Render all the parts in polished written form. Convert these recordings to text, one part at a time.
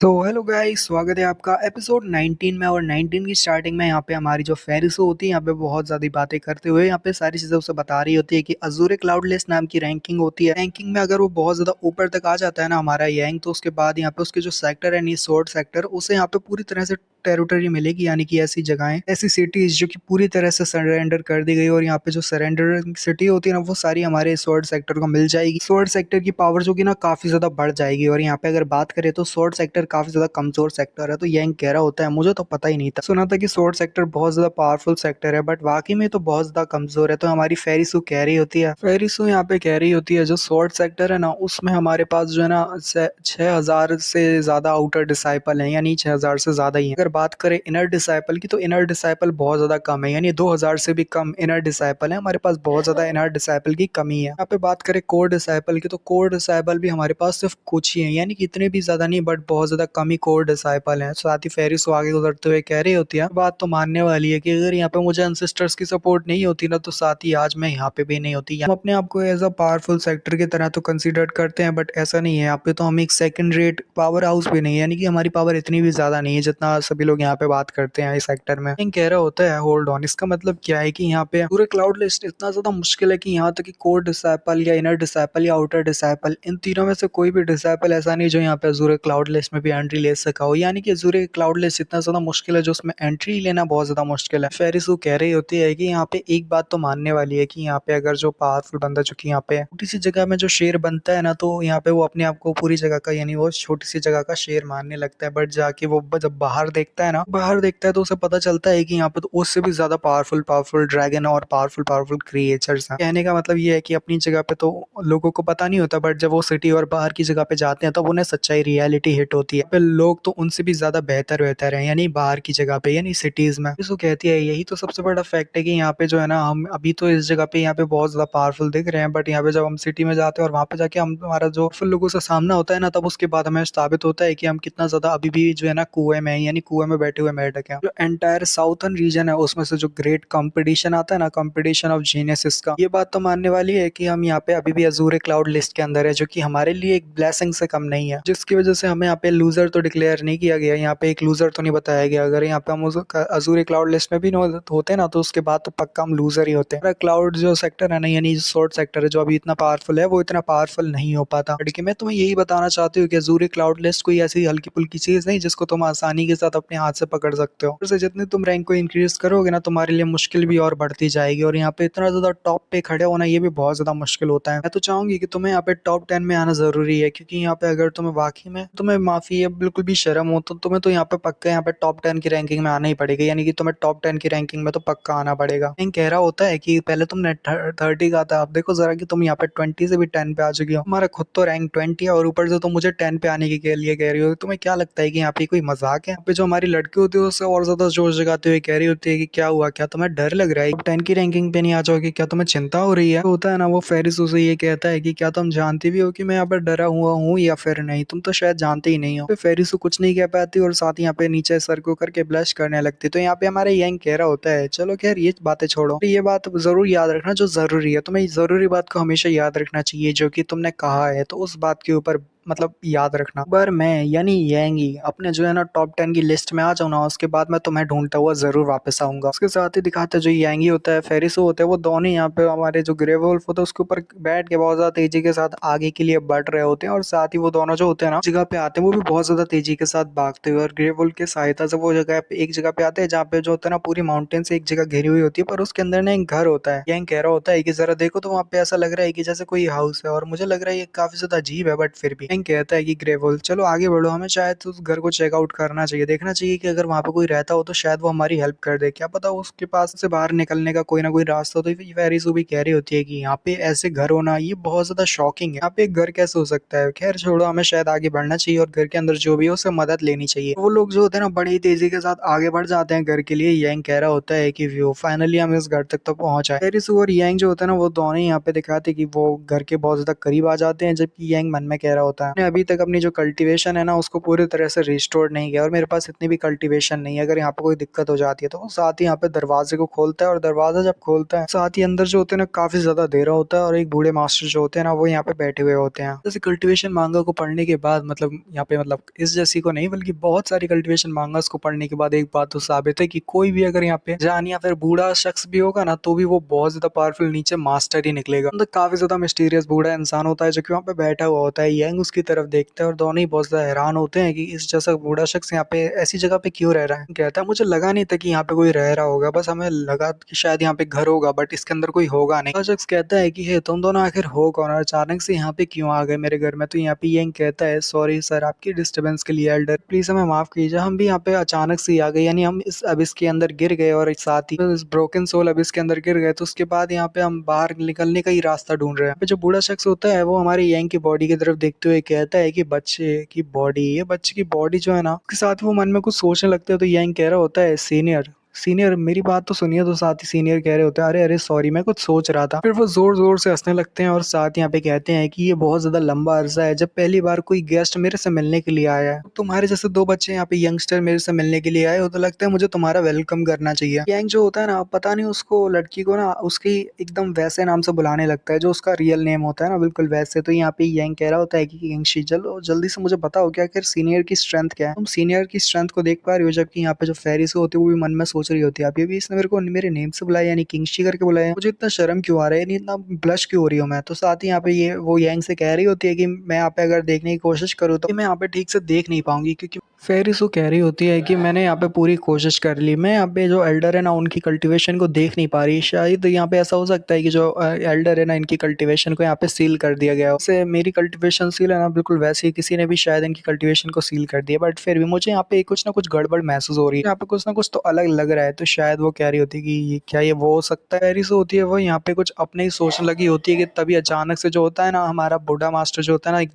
तो hello guys, स्वागत है आपका एपिसोड 19 में। और 19 की स्टार्टिंग में यहाँ पे हमारी जो फेरिसो होती है यहाँ पे बहुत ज़्यादा बातें करते हुए यहाँ पे सारी चीज़ें उसे बता रही होती है कि अजूरे क्लाउडलेस नाम की रैंकिंग होती है। रैंकिंग में अगर वो बहुत ज़्यादा ऊपर तक आ जाता है ना हमारा यंग, तो उसके बाद यहाँ पे उसके जो सेक्टर है नी स्वॉर्ड सेक्टर, उसे यहाँ पे पूरी तरह से टेरिटरी मिलेगी, यानी कि ऐसी जगहें, ऐसी सिटीज जो कि पूरी तरह से सरेंडर कर दी गई। और यहाँ पे जो सरेंडर सिटी होती है ना वो सारी हमारे स्वॉर्ड सेक्टर को मिल जाएगी। स्वॉर्ड सेक्टर की पावर जो कि ना काफी ज्यादा बढ़ जाएगी। और यहाँ पे अगर बात करें तो स्वॉर्ड सेक्टर काफी ज्यादा कमजोर सेक्टर है। तो यंग कह रहा होता है, मुझे तो पता ही नहीं था, सुना था कि स्वॉर्ड सेक्टर बहुत ज्यादा पावरफुल सेक्टर है, बट वाकई में तो बहुत ज्यादा कमजोर है। तो हमारी फेरिसू कह रही होती है, फेरिसू यहाँ पे कह रही होती है जो स्वॉर्ड सेक्टर है ना उसमें हमारे पास जो है ना 6,000 से ज्यादा आउटर डिसाइपल है, यानी 6,000 से ज्यादा ही है। अगर बात करें इनर डिसाइपल की तो इनर डिसाइपल बहुत ज्यादा कम है, यानी 2,000 से भी कम इनर डिसाइपल है। हमारे पास बहुत ज्यादा इनर डिसाइपल की कमी है। यहाँ पे बात करें कोर डिसाइपल की तो कोर डिसाइपल भी हमारे पास सिर्फ कुछ ही है, यानी कि इतने भी ज्यादा नहीं, बट बहुत ज्यादा कम ही कोर डिसाइपल है। साथ ही फेरिस वो आगे गुजरते हुए कह रही होती है, बात तो मानने वाली है कि अगर यहाँ पे मुझे अनसिस्टर्स की सपोर्ट नहीं होती ना तो साथ ही आज मैं यहाँ पे भी नहीं होती। हम अपने आप को एज अ पावरफुल सेक्टर की तरह तो कंसिडर करते हैं, बट ऐसा नहीं है। यहाँ पे तो हम एक सेकंड रेट पावर हाउस भी नहीं है, यानी कि हमारी पावर इतनी भी ज्यादा नहीं है जितना सभी लोग यहाँ पे बात करते हैं इस सेक्टर में। किंग कह रहा होता है, होल्ड ऑन, इसका मतलब क्या है कि यहाँ पे पूरे क्लाउड लिस्ट इतना ज्यादा मुश्किल है कि यहाँ तक कि कोर डिसाइपल या इनर डिसाइपल या आउटर डिसाइपल, इन तीनों में से कोई भी डिसाइपल ऐसा नहीं जो यहाँ पे अजूरे क्लाउड लिस्ट में भी एंट्री ले सका हो। यानी कि अजूरे क्लाउड लिस्ट इतना ज्यादा मुश्किल है जो उसमें एंट्री लेना बहुत ज्यादा मुश्किल है। फेरिसू कह रही होती है कि यहाँ पे एक बात तो मानने वाली है कि यहाँ पे अगर जो पावरफुल बंदा जो कि यहाँ पे छोटी सी जगह में जो शेर बनता है ना, तो यहाँ पे वो अपने आप को पूरी जगह का, यानी वो छोटी सी जगह का शेर मानने लगता है। बट जाके वो जब बाहर देखता है ना, बाहर देखता है तो उसे पता चलता है कि यहाँ पे तो उससे भी ज्यादा पावरफुल पावरफुल ड्रैगन और पावरफुल पावरफुल क्रिएचर्स हैं। कहने का मतलब ये है कि अपनी जगह पे तो लोगों को पता नहीं होता, बट जब वो सिटी और बाहर की जगह पे जाते हैं तब उन्हें सच्चाई रियलिटी हिट होती है। पे लोग तो उनसे भी ज्यादा बेहतर बेहतर है, यानी बाहर की जगह पे, यानी सिटीज में। इसको कहती है यही तो सबसे बड़ा फैक्ट है कि यहाँ पे जो है ना, हम अभी तो इस जगह पे यहाँ पे बहुत ज्यादा पावरफुल दिख रहे हैं, बट यहाँ पे जब हम सिटी में जाते हैं और वहां पे जाके हम हमारा जो फुल लोगों से सामना होता है ना, तब उसके बाद हमें साबित होता है कि हम कितना ज्यादा अभी भी जो है ना कुएं में है, यानी कुएं में बैठे हुए मेंढक हैं। जो एंटायर साउथर्न रीजन है उसमें से जो ग्रेट कंपटीशन आता है ना, कंपटीशन ऑफ जीनियसिस का, ये बात तो मानने वाली है कि हम यहाँ पे अभी भी अजूरे क्लाउड लिस्ट के अंदर है, जो कि हमारे लिए एक ब्लेसिंग से कम नहीं है। जिसकी वजह से हमें यहाँ पे लूजर तो डिक्लेयर नहीं किया गया, यहाँ पे एक लूजर तो नहीं बताया गया। अगर यहाँ पे हम उस अजूरे क्लाउड लिस्ट में भी होते ना तो उसके बाद तो पक्का हम लूजर ही होते हैं। क्लाउड जो सेक्टर है ना, यानी जो शॉर्ट सेक्टर है जो अभी इतना पावरफुल है, वो इतना पावरफुल नहीं हो पाता। लेकिन मैं तुम्हें यही बताना चाहती हूँ कि अजूरे क्लाउड लिस्ट कोई ऐसी हल्की फुल्की चीज नहीं जिसको तुम आसानी के साथ अपने हाथ से पकड़ सकते हो। जैसे जितनी तुम रैंक को इंक्रीज करोगे ना, तुम्हारे लिए मुश्किल भी और बढ़ती जाएगी। और यहाँ पे इतना ज्यादा टॉप पे खड़े होना ये भी बहुत ज्यादा मुश्किल होता है। मैं तो चाहूंगी कि तुम्हें यहाँ पे टॉप 10 में आना जरूरी है, क्योंकि यहाँ पे अगर तुम्हें वाकई में तुम्हें माफी है बिल्कुल भी शर्म हो तो तुम्हें तो यहाँ पे पक्का यहाँ पे टॉप 10 की रैंकिंग में आना ही पड़ेगा, यानी कि तुम्हें टॉप 10 की रैंकिंग में तो पक्का आना पड़ेगा। किंग कह रहा होता है कि पहले तुमने 30 का था, अब देखो जरा कि तुम यहाँ पे 20 से भी 10 पे आ चुकी हो। तुम्हारा खुद तो रैंक 20 है और ऊपर से तुम मुझे 10 पे आने के लिए कह रही हो। तुम्हें क्या लगता है कि यहाँ पे कोई मजाक है? यहाँ पे जो हमारी लड़की होती है उससे और ज्यादा जोश जगाते हुए कह रही होती है कि क्या हुआ, क्या तुम्हें डर लग रहा है? टॉप 10 की रैंकिंग पे नहीं आ जाओगे, क्या तुम्हें चिंता हो रही है? तो होता है ना, वो फेरिस उसे ये कहता है कि क्या तुम जानती भी हो कि मैं यहाँ पर डरा हुआ हूँ या फिर नहीं? तुम तो शायद जानते ही नहीं हो। तो फेरिस कुछ नहीं कह पाती और साथ ही यहाँ पे नीचे सर को करके ब्लश करने लगती। तो यहाँ पे हमारे यंग कह रहा होता है, चलो खैर ये बातें छोड़ो, ये बात जरूर याद रखना जो जरूरी है। तुम्हें जरूरी बात को हमेशा याद रखना चाहिए जो कि तुमने कहा है, तो उस बात के ऊपर मतलब याद रखना। पर मैं यानी येंगी अपने जो है ना टॉप 10 की लिस्ट में आ जाऊँ ना, उसके बाद मैं तुम्हें ढूंढता हुआ जरूर वापस आऊंगा। उसके साथ ही दिखाते जो येंगी होता है, फेरिसो होता है, वो दोनों यहाँ पे हमारे जो ग्रे वुल्फ होता है उसके ऊपर बैठ के बहुत ज्यादा तेजी के साथ आगे के लिए बढ़ रहे होते हैं। और साथ ही वो दोनों जो होते हैं ना जगह पे आते हैं, वो भी बहुत ज्यादा तेजी के साथ भागते हुए, और ग्रे वुल्फ की सहायता से वो जगह पे एक जगह पे आते हैं जहाँ पे जो होता है ना पूरी माउंटेन से एक जगह घेरी हुई होती है, पर उसके अंदर ना एक घर होता है। यंग कह रहा होता है कि जरा देखो तो वहाँ पे ऐसा लग रहा है कि जैसे कोई हाउस है, और मुझे लग रहा है ये काफी ज्यादा अजीब है, बट फिर भी यंग कहता है कि ग्रेवल चलो आगे बढ़ो, हमें शायद उस घर को चेकआउट करना चाहिए, देखना चाहिए कि अगर वहां पे कोई रहता हो तो शायद वो हमारी हेल्प कर दे, क्या पता उसके पास से बाहर निकलने का कोई ना कोई रास्ता हो। तो फेरिसू भी कह रही होती है कि यहाँ पे ऐसे घर होना ये बहुत ज्यादा शॉकिंग है, यहाँ पे एक घर कैसे हो सकता है? खैर छोड़ो, हमें शायद आगे बढ़ना चाहिए और घर के अंदर जो भी है उससे मदद लेनी चाहिए। वो लोग जो होते हैं ना बड़ी तेजी के साथ आगे बढ़ जाते हैं घर के लिए। यंग कह रहा होता है कि व्यू फाइनली हम इस घर तक तो पहुंच आए। फेरिसू और यंग जो होता है ना वो दोनों यहाँ पे दिखाते हैं कि वो घर के बहुत ज्यादा करीब आ जाते हैं, जबकि यंग मन में कह रहा होता है होता है। मैंने अभी तक अपनी जो कल्टीवेशन है ना उसको पूरी तरह से रिस्टोर नहीं किया और मेरे पास इतनी भी कल्टीवेशन नहीं है। अगर यहाँ पे कोई दिक्कत हो जाती है तो वो साथ ही यहाँ पे दरवाजे को खोलता है और दरवाजा जब खोलता है साथ ही अंदर जो होते हैं ना काफी ज्यादा अंधेरा होता है और एक बूढ़े मास्टर जो होते हैं ना वो यहाँ पे बैठे हुए होते हैं। जैसे कल्टीवेशन मांगा को पढ़ने के बाद मतलब यहाँ पे मतलब इस जैसी को नहीं बल्कि बहुत सारी कल्टीवेशन मांगास को पढ़ने के बाद एक बात तो साबित है कि कोई भी अगर यहाँ पे जान या फिर बूढ़ा शख्स भी होगा ना तो भी वो बहुत ज्यादा पावरफुल नीचे मास्टर ही निकलेगा। मतलब काफी ज्यादा मिस्टीरियस बूढ़ा इंसान होता है जो कि वहाँ पे बैठा हुआ होता है। यंग उसकी तरफ देखता है और दोनों ही बहुत ज्यादा हैरान होते हैं कि इस जैसा बूढ़ा शख्स यहाँ पे ऐसी जगह पे क्यों रह रहा है। कहता है मुझे लगा नहीं था कि यहाँ पे कोई रह रहा होगा, बस हमें लगा कि शायद यहाँ पे घर होगा बट इसके अंदर कोई होगा नहीं। बूढ़ा शख्स कहता है कि हे तुम दोनों आखिर हो कौन और अचानक से यहाँ पे क्यों आ गए मेरे घर में। तो यहाँ पे यंग कहता है सॉरी सर आपकी डिस्टर्बेंस के लिए एल्डर, प्लीज हमें माफ कीजिए, हम भी यहाँ पे अचानक से आ गए यानी हम इस अबिस के अंदर गिर गए और साथ ही इस ब्रोकन सोल अबिस के अंदर गिर गए तो उसके बाद यहाँ पे हम बाहर निकलने का ही रास्ता ढूंढ रहे हैं। जो बूढ़ा शख्स होता है वो हमारे यंग की बॉडी की तरफ देखते हुए कहता है कि बच्चे की बॉडी, ये बच्चे की बॉडी जो है ना उसके साथ वो मन में कुछ सोचने लगते हैं। तो यंग कह रहा होता है सीनियर सीनियर मेरी बात तो सुनिए। तो साथ ही सीनियर कह रहे होते हैं अरे अरे सॉरी मैं कुछ सोच रहा था। फिर वो जोर जोर से हंसने लगते हैं और साथ यहाँ पे कहते हैं कि ये बहुत ज्यादा लंबा अरसा है जब पहली बार कोई गेस्ट मेरे से मिलने के लिए आया है। तुम्हारे जैसे दो बच्चे यहाँ पे यंगस्टर मेरे से मिलने के लिए आए हो तो लगता है मुझे तुम्हारा वेलकम करना चाहिए। यंग जो होता है ना पता नहीं उसको लड़की को ना उसकी एकदम वैसे नाम से बुलाने लगता है जो उसका रियल नेम होता है ना बिल्कुल वैसे। तो यहाँ पे यंग कह रहा होता है कि यंगशी चलो जल्दी से मुझे बताओ क्या आखिर सीनियर की स्ट्रेंथ क्या है। तुम सीनियर की स्ट्रेंथ को देख पा रही हो जबकि यहाँ पे जो फेरिस होती है वो भी मन में सोच रही होती है अभी भी इसने मेरे को मेरे नेम से बुलाया यानी किंगशी करके बुलाया, मुझे इतना शर्म क्यों आ रहा है यानी इतना ब्लश क्यों हो रही हूँ मैं। तो साथ ही यहाँ पे ये वो यंग से कह रही होती है कि मैं यहाँ पे अगर देखने की कोशिश करूँ तो मैं यहाँ पे ठीक से देख नहीं पाऊंगी क्योंकि फेरिस वो कह रही होती है कि मैंने यहाँ पे पूरी कोशिश कर ली, मैं यहाँ पे जो एल्डर है ना उनकी कल्टीवेशन को देख नहीं पा रही। शायद यहाँ पे ऐसा हो सकता है कि जो एल्डर है ना इनकी कल्टीवेशन को यहाँ पे सील कर दिया गया हो। जैसे मेरी कल्टीवेशन सील है ना बिल्कुल वैसे ही किसी ने भी शायद इनकी कल्टीवेशन को सील कर दिया बट फिर भी मुझे यहाँ पे कुछ ना कुछ गड़बड़ महसूस हो रही है, यहाँ पे कुछ ना कुछ तो अलग लग रहा है। तो शायद वो कह रही होती है कि ये क्या ये वो हो सकता है। फेरिस होती है वो यहाँ पे कुछ अपने ही सोचने लगी होती है कि तभी अचानक से जो होता है ना हमारा बूढ़ा मास्टर जो होता है ना एक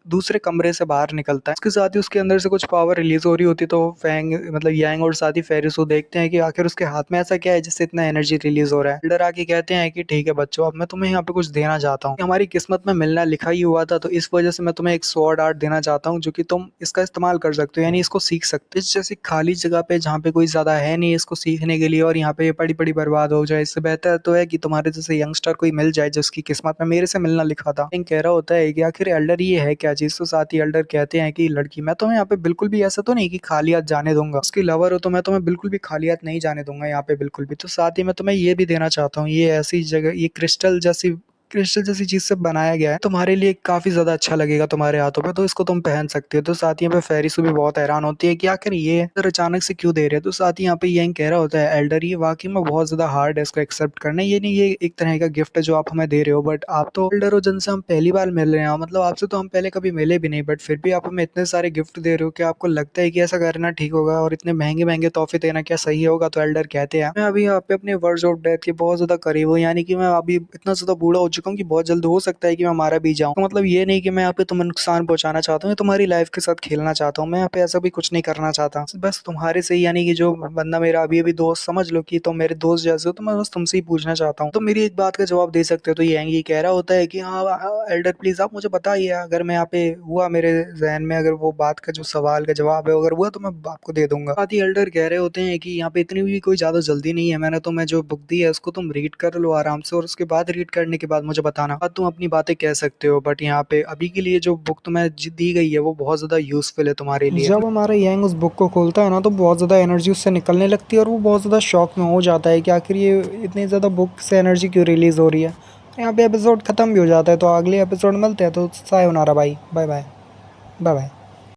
दूसरे कमरे से बाहर निकलता है। उसके साथ ही उसके अंदर से कुछ पावर रिलीज हो रही होती है। तो फैंग मतलब यांग और साथ ही फेरिस वो देखते हैं कि आखिर उसके हाथ में ऐसा क्या है जिससे इतना एनर्जी रिलीज हो रहा है। एल्डर आके कहते हैं कि ठीक है बच्चों अब मैं तुम्हें यहाँ पे कुछ देना चाहता हूँ, हमारी किस्मत में मिलना लिखा ही हुआ था तो इस वजह से मैं तुम्हें एक स्वॉर्ड आर्ट देना चाहता हूँ जो कि तुम इसका इस्तेमाल कर सकते हो यानी इसको सीख सकते हो। इस जैसी खाली जगह पे जहाँ पे कोई ज्यादा है नहीं इसको सीखने के लिए और यहाँ पे पड़ी पड़ी बर्बाद हो जाए, इससे बेहतर तो है कि तुम्हारे जैसे यंगस्टर कोई मिल जाए जिसकी किस्मत में मेरे से मिलना लिखा था। कह रहा होता है कि आखिर एल्डर ये है क्या चीज। तो साथ ही एल्डर कहते हैं कि लड़की मैं तुम्हें यहाँ पे बिल्कुल भी ऐसा तो नहीं कि खाली हाथ जाने दूंगा, उसकी लवर हो तो मैं तुम्हें बिल्कुल भी खाली हाथ नहीं जाने दूंगा यहाँ पे बिल्कुल भी। तो साथ ही मैं तुम्हें ये भी देना चाहता हूँ, ये ऐसी जगह ये क्रिस्टल जैसी चीज से बनाया गया है, तुम्हारे लिए काफी ज्यादा अच्छा लगेगा तुम्हारे हाथों पे, तो इसको तुम पहन सकते हो। तो साथ ही यहाँ पे फेरिस भी बहुत हैरान होती है कि आखिर ये अगर अचानक से क्यों दे रहे हैं। तो साथ ही यहाँ पे यंग कह रहा होता है एल्डर ये वाकई में बहुत ज्यादा हार्ड है इसको एक्सेप्ट करना, ये नहीं ये एक तरह का गिफ्ट है जो आप हमें दे रहे हो बट आप तो एल्डर हो जिनसे हम पहली बार मिल रहे हैं, मतलब आपसे तो हम पहले कभी मिले भी नहीं बट फिर भी आप हमें इतने सारे गिफ्ट दे रहे हो कि आपको लगता है कि ऐसा करना ठीक होगा और इतने महंगे महंगे तोहफे देना क्या सही होगा। तो एल्डर कहते हैं मैं अभी यहाँ पे अपने वर्ड्स ऑफ डेथ के बहुत ज्यादा करीब हूँ यानी कि मैं अभी इतना ज्यादा बूढ़ा हो चुका हूँ कि बहुत जल्द हो सकता है कि मैं मारा भी जाऊँ। तो मतलब ये नहीं कि मैं यहाँ पे तुम्हें नुकसान पहुंचाना चाहता हूँ, तुम्हारी लाइफ के साथ खेलना चाहता हूँ, मैं यहाँ पे ऐसा भी कुछ नहीं करना चाहता, बस तुम्हारे से ही यानी कि जो बंदा मेरा अभी अभी दोस्त समझ लो कि तुम मेरे दोस्त जैसे हो तो मैं बस तुमसे ही पूछना चाहता हूँ तो मेरी एक बात का जवाब दे सकते हो। तो ये यंगी कह रहा होता है कि हाँ एल्डर प्लीज आप मुझे बताइए अगर मैं यहाँ पे हुआ मेरे जहन में अगर वो बात का जो सवाल का जवाब है अगर हुआ तो मैं आपको दे दूंगा। साथ ही एल्डर कह रहे होते हैं कि यहाँ पे इतनी भी कोई ज्यादा जल्दी नहीं है, मैंने तुम्हें जो बुक दी है उसको तुम रीड कर लो आराम से और उसके बाद रीड करने के बाद मुझे बताना, बाद तुम अपनी बातें कह सकते हो बट यहाँ पे अभी के लिए जो बुक तुम्हें दी गई है वो बहुत ज्यादा यूजफुल है तुम्हारे लिए। जब हमारा यंग उस बुक को खोलता है ना तो बहुत ज्यादा एनर्जी उससे निकलने लगती है और वो बहुत ज्यादा शॉक में हो जाता है कि आखिर ये इतनी ज्यादा बुक से एनर्जी क्यों रिलीज हो रही है। यहाँ पे एपिसोड खत्म भी हो जाता है तो अगले एपिसोड मिलते हैं। तो सायोनारा भाई, बाय बाय बाय बाय।